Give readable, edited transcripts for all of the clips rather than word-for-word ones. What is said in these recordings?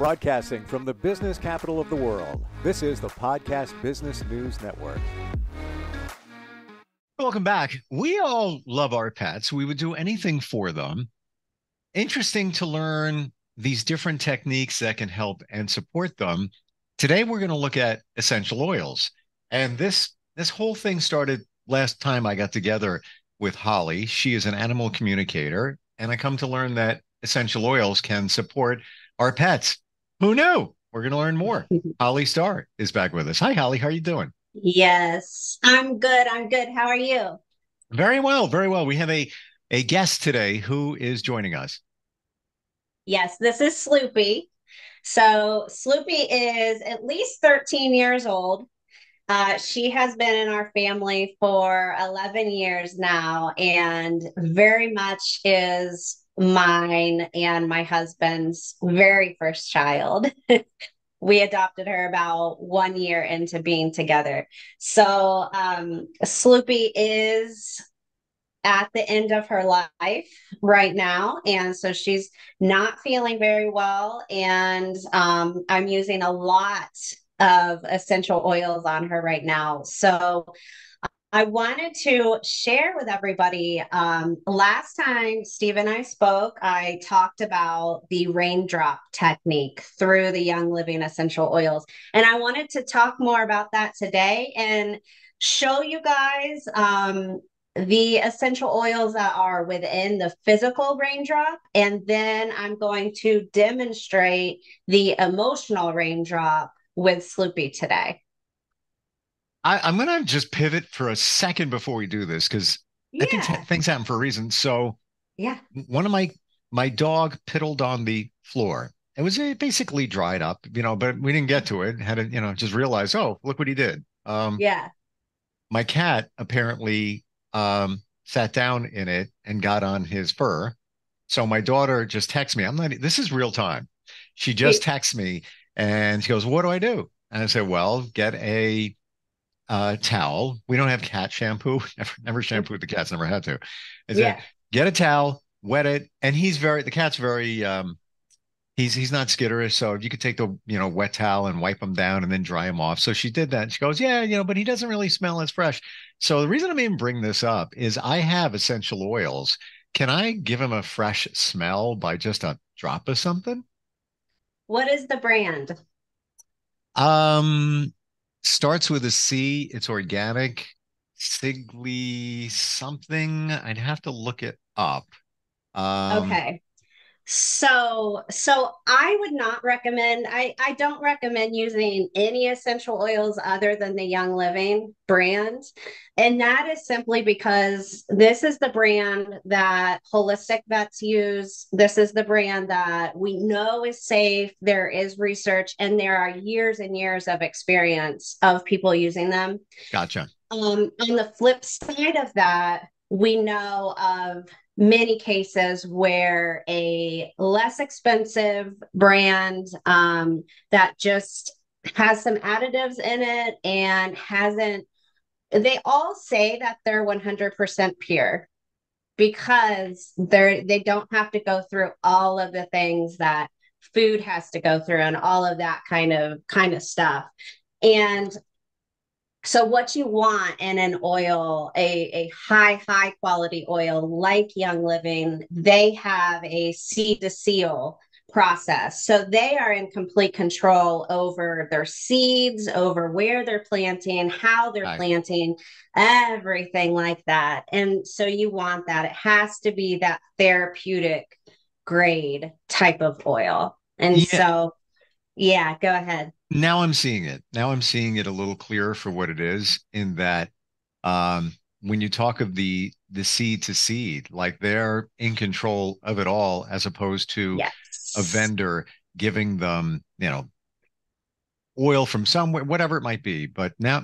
Broadcasting from the business capital of the world, this is the Podcast Business News Network. Welcome back. We all love our pets. We would do anything for them. Interesting to learn these different techniques that can help and support them. Today, we're going to look at essential oils. And this whole thing started last time I got together with Holly. She is an animal communicator, and I come to learn that essential oils can support our pets. Who knew? We're going to learn more. Holly Starr is back with us. Hi, Holly. How are you doing? Yes, I'm good. I'm good. How are you? Very well, very well. We have a guest today who is joining us. Yes, this is Sloopy. So Sloopy is at least 13 years old. She has been in our family for 11 years now and very much is mine and my husband's very first child. We adopted her about 1 year into being together. So Sloopy is at the end of her life right now. And so she's not feeling very well. And I'm using a lot of essential oils on her right now. So I wanted to share with everybody. Last time Steve and I spoke, I talked about the raindrop technique through the Young Living essential oils. And I wanted to talk more about that today and show you guys the essential oils that are within the physical raindrop. And then I'm going to demonstrate the emotional raindrop with Sloopy today. I'm going to just pivot for a second before we do this because I think things happen for a reason. So, one of my dog piddled on the floor. It was basically dried up, but we didn't get to it. Had to, just realize, oh, look what he did. My cat apparently sat down in it and got on his fur. So my daughter just texts me. This is real time. She just texts me and she goes, "What do I do?" And I said, "Well, get a towel. We don't have cat shampoo. Never shampooed the cats. Never had to. I said, get a towel, wet it, and the cat's very he's not skitterish. So you could take the wet towel and wipe him down and then dry him off. So she did that. And she goes, yeah, but he doesn't really smell as fresh. So the reason I'm even bring this up is I have essential oils. Can I give him a fresh smell by just a drop of something? What is the brand? Starts with a C. It's organic. Sigly something. I'd have to look it up. Okay. So I would not recommend, I don't recommend using any essential oils other than the Young Living brand. And that is simply because this is the brand that holistic vets use. This is the brand that we know is safe. There is research and there are years and years of experience of people using them. Gotcha. On the flip side of that, we know of many cases where a less expensive brand that just has some additives in it and they all say that they're 100% pure because they don't have to go through all of the things that food has to go through and all of that kind of stuff. And so what you want in an oil, a high quality oil like Young Living, they have a seed to seal process. So they are in complete control over their seeds, over where they're planting, how they're planting, everything like that. And so you want that. It has to be that therapeutic grade type of oil. And so, go ahead. Now I'm seeing it. Now I'm seeing it a little clearer for what it is in that when you talk of the seed to seed, like they're in control of it all as opposed to a vendor giving them, oil from somewhere, whatever it might be. But now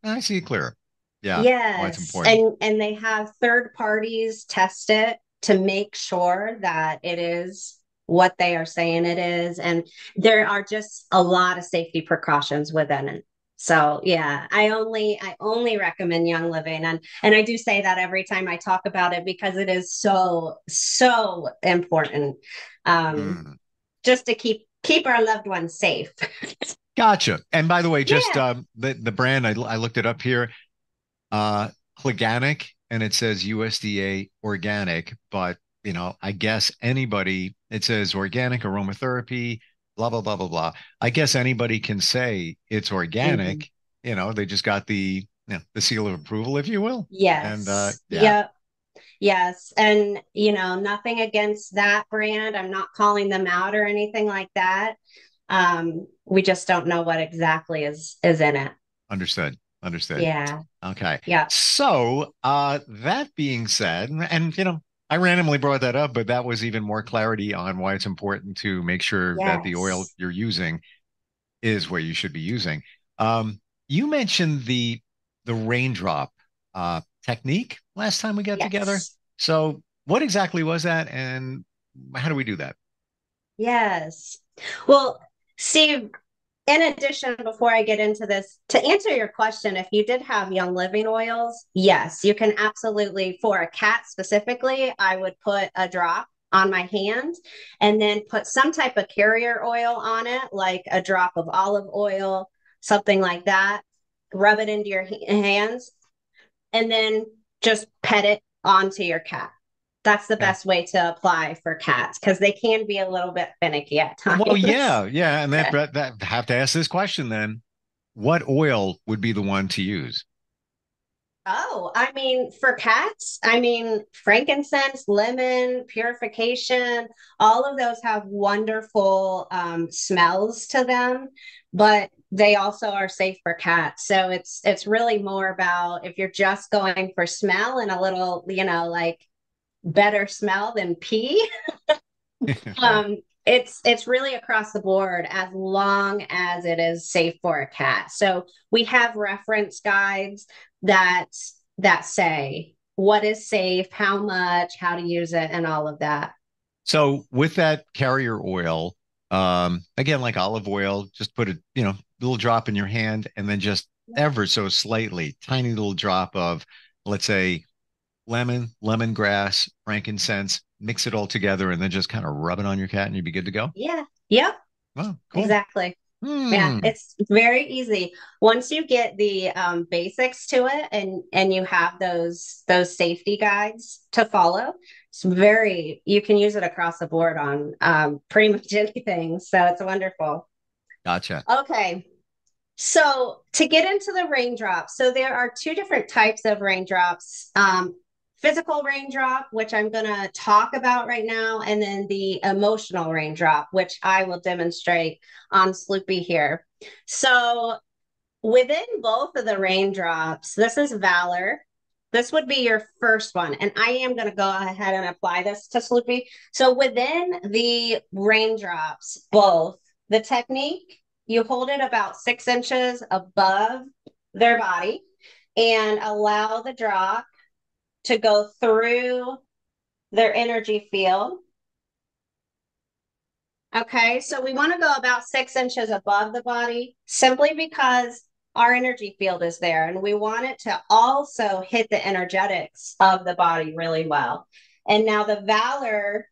I see it clearer. Yeah. Yes. It's important. And they have third parties test it to make sure that it is what they are saying it is. And there are just a lot of safety precautions within it. So I only recommend Young Living. And I do say that every time I talk about it because it is so important. Just to keep keep our loved ones safe. Gotcha. And by the way, just Yeah. the brand, I looked it up here, Organic, and it says USDA organic, but I guess anybody, it says organic aromatherapy, blah, blah, blah, blah, blah. I guess anybody can say it's Mhm. organic. They just got the seal of approval, if you will. And Yes. yeah, Yep. Yes. And, nothing against that brand. I'm not calling them out or anything like that. We just don't know what exactly is in it. understood. Understood. Yeah. Okay. Yeah. So, that being said, and I randomly brought that up, but that was even more clarity on why it's important to make sure that the oil Yes. you're using is what you should be using. You mentioned the raindrop technique last time we got together. Yes. So, what exactly was that, and how do we do that? Yes. Well, Steve, in addition, before I get into this, to answer your question, if you did have Young Living oils, yes, you can absolutely, for a cat specifically, I would put a drop on my hand and then put some type of carrier oil on it, like a drop of olive oil, something like that. Rub it into your hands and then just pet it onto your cat. That's the Okay. best way to apply for cats because they can be a little bit finicky at Well, times. yeah, yeah, and that have to ask this question then. What oil would be the one to use? Oh, I mean, for cats, frankincense, lemon, purification, all of those have wonderful smells to them, but they also are safe for cats. So it's really more about if you're just going for smell and a little, like better smell than pee. Right. It's really across the board as long as it is safe for a cat. So we have reference guides that that say what is safe, how much, how to use it, and all of that. So with that carrier oil, again, like olive oil, just put a, little drop in your hand and then just ever so slightly, tiny little drop of, let's say, lemongrass, frankincense, mix it all together and then just kind of rub it on your cat and you'd be good to go. Yeah. Yep. Oh, cool. Exactly. Yeah, Hmm. it's very easy. Once you get the basics to it and you have those safety guides to follow, you can use it across the board on pretty much anything. So it's wonderful. Gotcha. Okay. So to get into the raindrops, so there are two different types of raindrops. Physical raindrop, which I'm going to talk about right now, and then the emotional raindrop, which I will demonstrate on Sloopy here. So within both of the raindrops, this is Valor. This would be your first one. And I am going to go ahead and apply this to Sloopy. So within the raindrops, both the technique, you hold it about 6 inches above their body and allow the drop to go through their energy field. Okay, so we want to go about 6 inches above the body simply because our energy field is there and we want it to also hit the energetics of the body really well. And now the Valor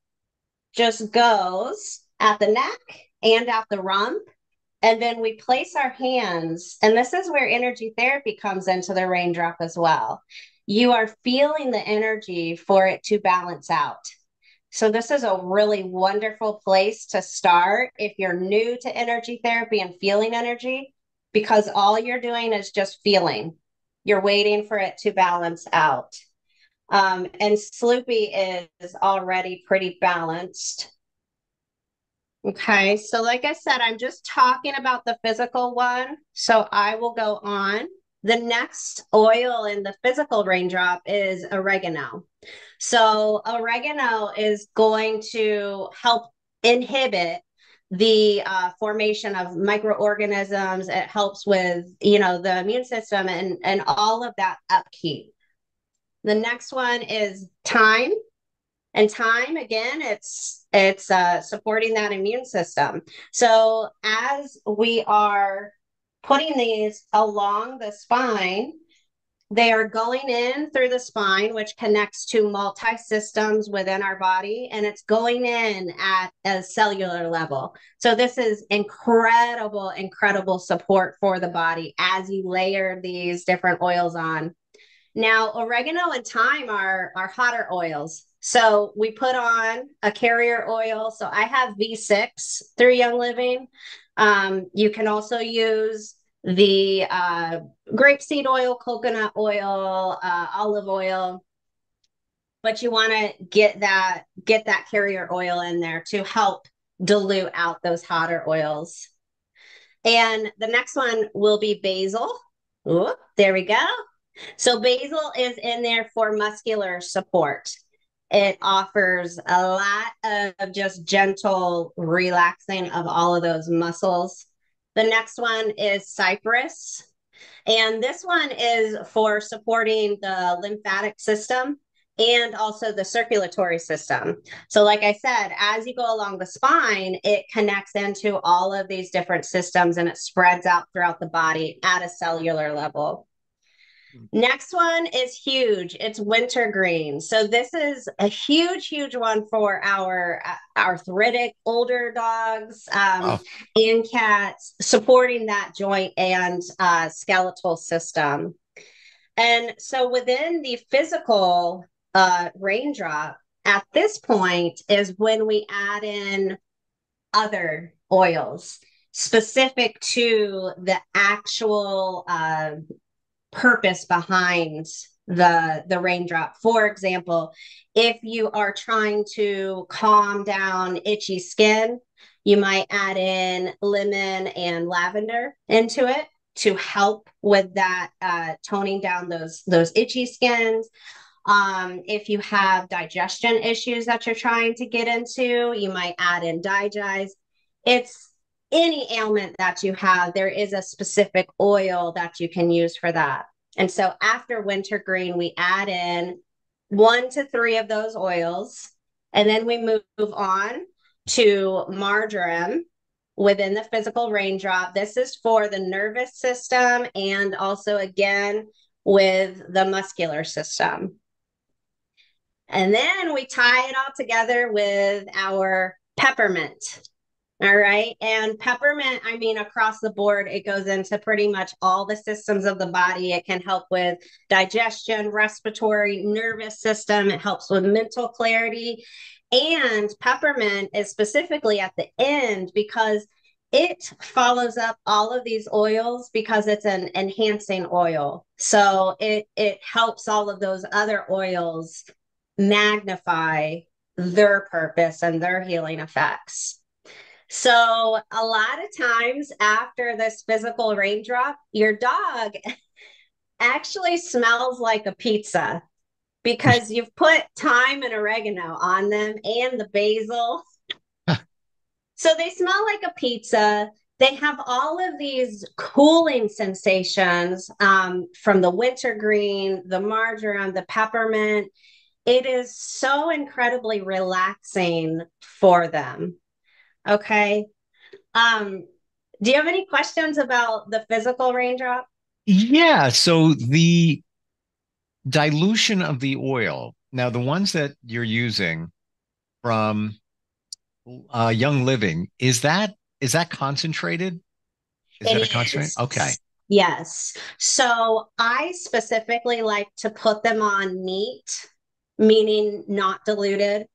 just goes at the neck and at the rump. And then we place our hands, and this is where energy therapy comes into the raindrop as well. You are feeling the energy for it to balance out. So this is a really wonderful place to start if you're new to energy therapy and feeling energy, because all you're doing is just feeling. You're waiting for it to balance out. And Sloopy is already pretty balanced. Okay, so like I said, I'm just talking about the physical one. So I will go on. The next oil in the physical raindrop is oregano. So oregano is going to help inhibit the formation of microorganisms. It helps with, the immune system and all of that upkeep. The next one is thyme. And thyme, again, it's supporting that immune system. So as we are putting these along the spine, they are going in through the spine, which connects to multi-systems within our body, and it's going in at a cellular level. So this is incredible, incredible support for the body as you layer these different oils on. Now, oregano and thyme are hotter oils. So we put on a carrier oil. So I have V6 through Young Living. You can also use the grapeseed oil, coconut oil, olive oil, but you want to get that carrier oil in there to help dilute out those hotter oils. And the next one will be basil. Ooh, there we go. So basil is in there for muscular support. It offers a lot of just gentle relaxing of all of those muscles. The next one is cypress. And this one is for supporting the lymphatic system and also the circulatory system. So like I said, as you go along the spine, it connects into all of these different systems and it spreads out throughout the body at a cellular level. Next one is huge. It's wintergreen. So this is a huge, huge one for our arthritic older dogs and cats, supporting that joint and skeletal system. And so within the physical raindrop, at this point is when we add in other oils specific to the actual purpose behind the raindrop. For example, if you are trying to calm down itchy skin, you might add in lemon and lavender into it to help with that, toning down those itchy skins. If you have digestion issues that you're trying to get into, you might add in Digest. It's any ailment that you have, there is a specific oil that you can use for that. And so after wintergreen, we add in 1 to 3 of those oils, and then we move on to marjoram within the physical raindrop. This is for the nervous system and also, again, with the muscular system. And then we tie it all together with our peppermint. All right. And peppermint, I mean, across the board, it goes into pretty much all the systems of the body. It can help with digestion, respiratory, nervous system. It helps with mental clarity. And peppermint is specifically at the end because it follows up all of these oils because it's an enhancing oil. So it helps all of those other oils magnify their purpose and their healing effects. So a lot of times after this physical raindrop, your dog actually smells like a pizza because you've put thyme and oregano on them and the basil. So they smell like a pizza. They have all of these cooling sensations from the wintergreen, the marjoram, the peppermint. It is so incredibly relaxing for them. Okay. Do you have any questions about the physical raindrop? Yeah. So the dilution of the oil, now the ones that you're using from Young Living, is that concentrated? Is that a concentrate? Okay. Yes. So I specifically like to put them on neat, meaning not diluted,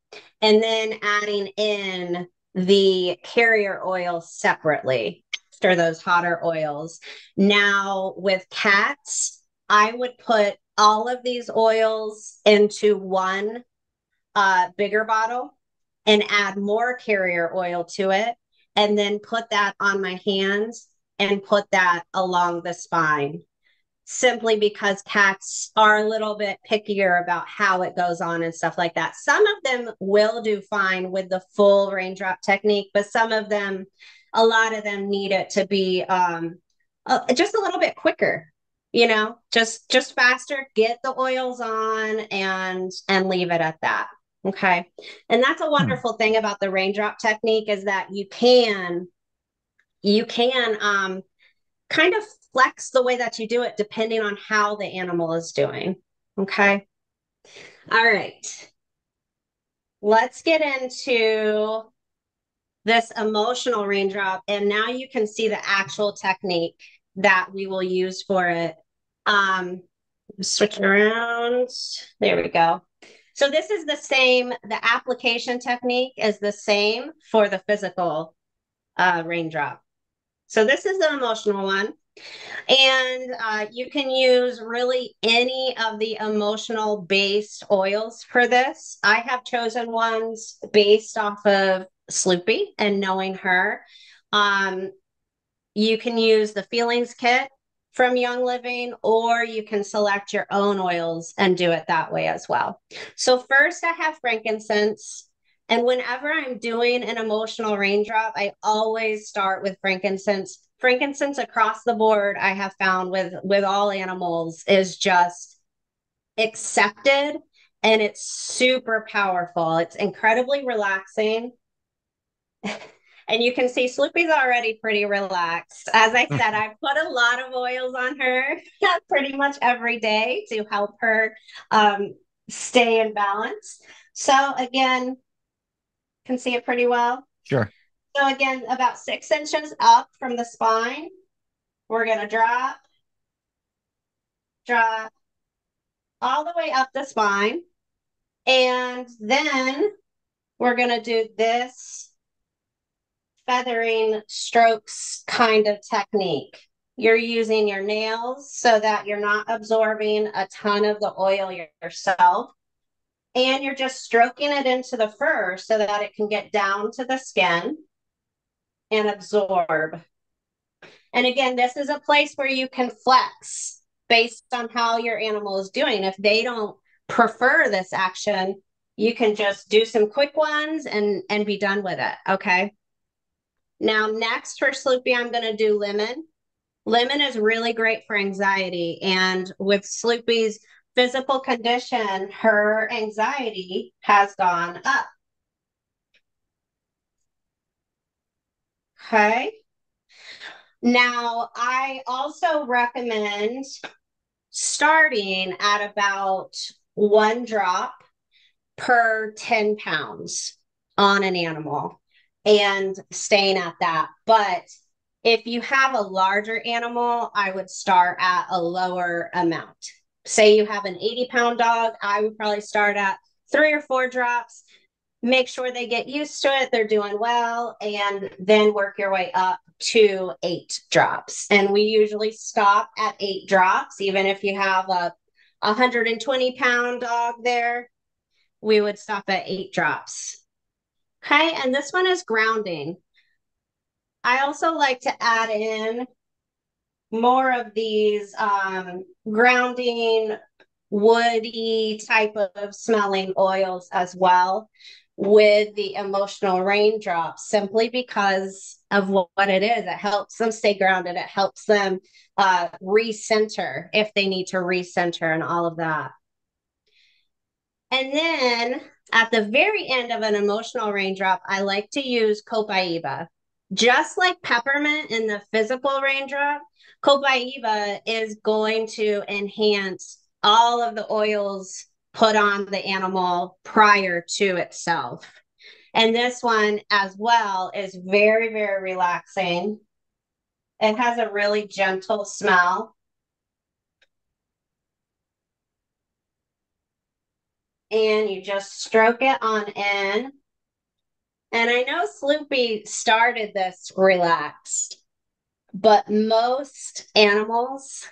and then adding in the carrier oil separately after those hotter oils. Now with cats, I would put all of these oils into one bigger bottle and add more carrier oil to it, and then put that on my hands and put that along the spine. Simply because cats are a little bit pickier about how it goes on and stuff like that. Some of them will do fine with the full raindrop technique, but some of them, a lot of them need it to be just a little bit quicker, just faster, get the oils on and leave it at that. Okay. And that's a wonderful thing about the raindrop technique is that you can kind of flex the way that you do it depending on how the animal is doing. Okay. All right. Let's get into this emotional raindrop. And now you can see the actual technique that we will use for it. Switch it around. There we go. So this is the same, the application technique is the same for the physical raindrop. So this is the emotional one. And you can use really any of the emotional based oils for this. I have chosen ones based off of Sloopy and knowing her. You can use the Feelings Kit from Young Living, or you can select your own oils and do it that way as well. So first I have frankincense. And whenever I'm doing an emotional raindrop, I always start with frankincense. Frankincense across the board, I have found with all animals, is just accepted, and it's super powerful. It's incredibly relaxing. And you can see Sloopy's already pretty relaxed. As I said, I put a lot of oils on her pretty much every day to help her stay in balance. So again, can see it pretty well. Sure. So again, about 6 inches up from the spine, we're going to drop all the way up the spine. And then we're going to do this feathering strokes kind of technique. You're using your nails so that you're not absorbing a ton of the oil yourself. And you're just stroking it into the fur so that it can get down to the skin and absorb. And again, this is a place where you can flex based on how your animal is doing. If they don't prefer this action, you can just do some quick ones and be done with it. Okay. Now, next for Sloopy, I'm going to do lemon. Lemon is really great for anxiety. And with Sloopy's physical condition, her anxiety has gone up. Okay. Now, I also recommend starting at about 1 drop per 10 pounds on an animal and staying at that. But if you have a larger animal, I would start at a lower amount. Say you have an 80-pound dog, I would probably start at 3 or 4 drops. Make sure they get used to it, they're doing well, and then work your way up to 8 drops. And we usually stop at 8 drops. Even if you have a 120-pound dog there, we would stop at 8 drops. Okay, and this one is grounding. I also like to add in more of these grounding, woody type of smelling oils as well with the emotional raindrops, simply because of what it is. It helps them stay grounded. It helps them recenter if they need to recenter and all of that. And then at the very end of an emotional raindrop, I like to use copaiba. Just like peppermint in the physical raindrop, copaiba is going to enhance all of the oils put on the animal prior to itself. And this one as well is very, very relaxing. It has a really gentle smell. And you just stroke it on in. And I know Sloopy started this relaxed, but most animals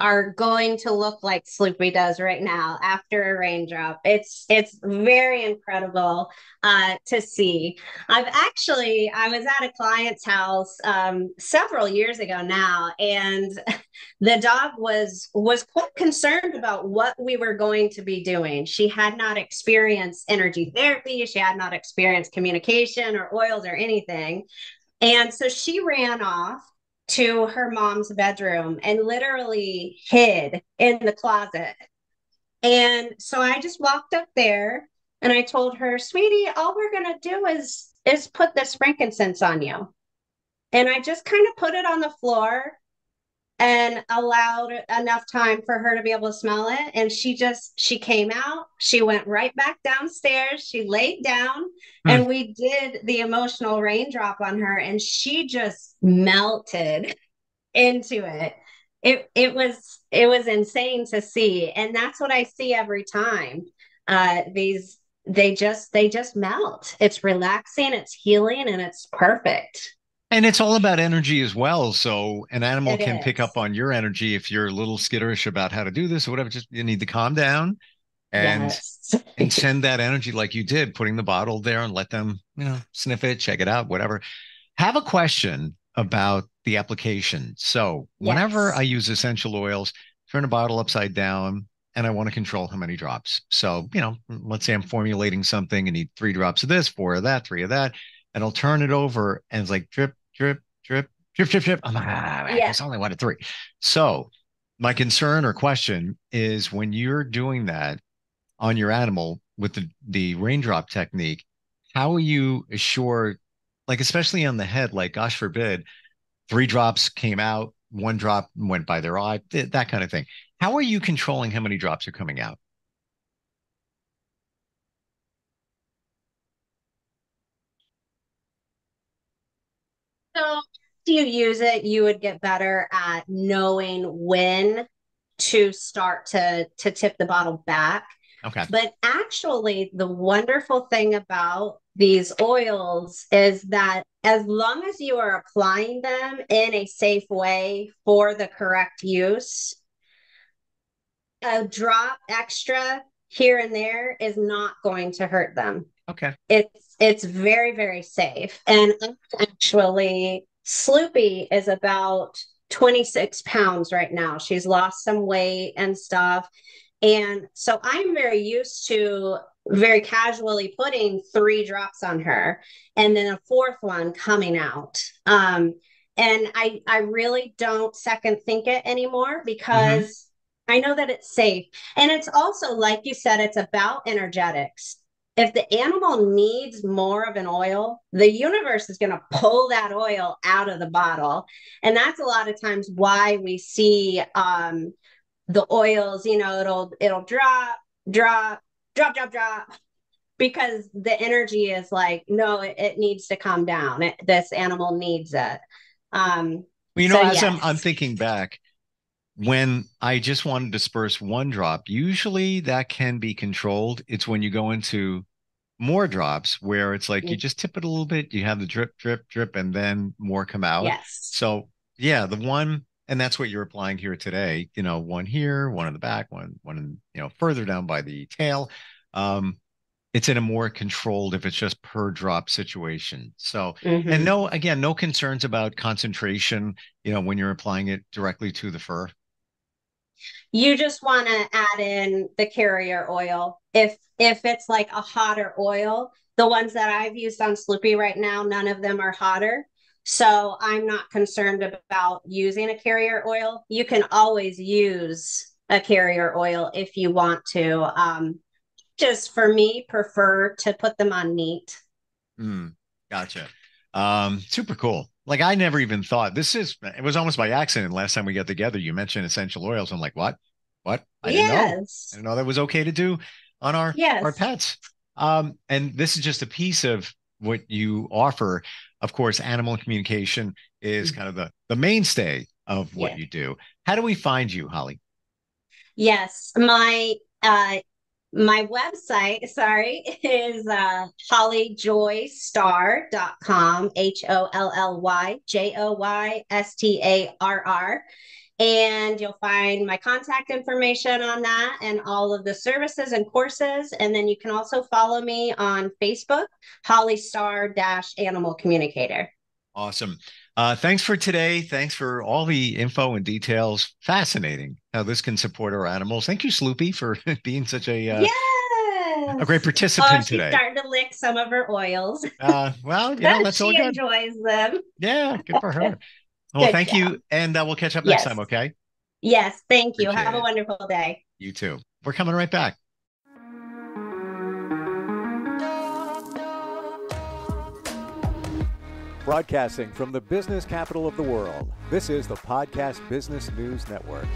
are going to look like Sloopy does right now after a raindrop. It's very incredible to see. I was at a client's house several years ago now, and the dog was quite concerned about what we were going to be doing. She had not experienced energy therapy. She had not experienced communication or oils or anything. And so she ran off to her mom's bedroom and literally hid in the closet. And so I just walked up there and I told her, sweetie, all we're going to do is put this frankincense on you. And I just kind of put it on the floor and allowed enough time for her to be able to smell it. And she came out, she went right back downstairs, she laid down, and we did the emotional raindrop on her, and she just melted into it. It was insane to see. And that's what I see every time. They just melt. It's relaxing, it's healing, and it's perfect. And it's all about energy as well. So an animal It can pick is. up on your energy if you're a little skitterish about how to do this or whatever. Just you need to calm down and Yes. send that energy like you did, putting the bottle there and let them, sniff it, check it out, whatever. Have a question about the application. So whenever I Yes. use essential oils, turn a bottle upside down and I want to control how many drops. So, let's say I'm formulating something and need 3 drops of this, 4 of that, 3 of that, and I'll turn it over and it's like drip, drip, drip, drip, drip, drip. I'm like, I Yeah. guess I only wanted 3. So my concern or question is when you're doing that on your animal with the raindrop technique, how are you assured, like especially on the head, like gosh forbid, 3 drops came out, 1 drop went by their eye, that kind of thing. How are you controlling how many drops are coming out? So if you use it, you would get better at knowing when to start to tip the bottle back. Okay. But actually, the wonderful thing about these oils is that as long as you are applying them in a safe way for the correct use, a drop extra here and there is not going to hurt them. Okay. It's very, very safe. And actually, Sloopy is about 26 pounds right now. She's lost some weight and stuff. And so I'm very used to very casually putting 3 drops on her and then a fourth one coming out. And I really don't second think it anymore Mm-hmm. because I know that it's safe. And it's also, like you said, it's about energetics. If the animal needs more of an oil, the universe is going to pull that oil out of the bottle. And that's a lot of times why we see the oils, it'll drop, drop, drop, drop, drop, because the energy is like, no, it needs to calm down. This animal needs it. Well, So as I'm yes. thinking back, when I just want to disperse 1 drop, usually that can be controlled. It's when you go into more drops where it's like you just tip it a little bit, you have the drip, drip, drip, and then more come out. Yes. So yeah, the one, and that's what you're applying here today. One here, one in the back, one in, further down by the tail. Um, it's in a more controlled, if it's just per drop situation. So, and Mm-hmm. no, again, no concerns about concentration, when you're applying it directly to the fur. You just want to add in the carrier oil. If it's like a hotter oil, the ones that I've used on Sloopy right now, none of them are hotter. So I'm not concerned about using a carrier oil. You can always use a carrier oil if you want to. Just for me, prefer to put them on neat. Gotcha. Super cool. Like I never even thought it was almost by accident last time we got together. You mentioned essential oils. I'm like, what? What? I didn't know. I Yes. didn't know that was okay to do on our Yes. pets. And this is just a piece of what you offer. Of course, animal communication is kind of the mainstay of what Yeah. you do. How do we find you, Holly? Yes. My website, sorry, is hollyjoystarr.com, HOLLYJOYSTARR. And you'll find my contact information on that and all of the services and courses. And then you can also follow me on Facebook, Holly Starr Animal Communicator. Awesome. Thanks for today. Thanks for all the info and details. Fascinating how this can support our animals. Thank you, Sloopy, for being such a great Yes. Oh, participant she's today. starting to lick some of her oils. Well, that's all She good. enjoys them. Yeah, good for her. Well, Good thank job. you, and we'll catch up next Yes. time. Okay. Yes. Thank you. Appreciate Have a it. wonderful day. You too. We're coming right back. Broadcasting from the business capital of the world, this is the Podcast Business News Network.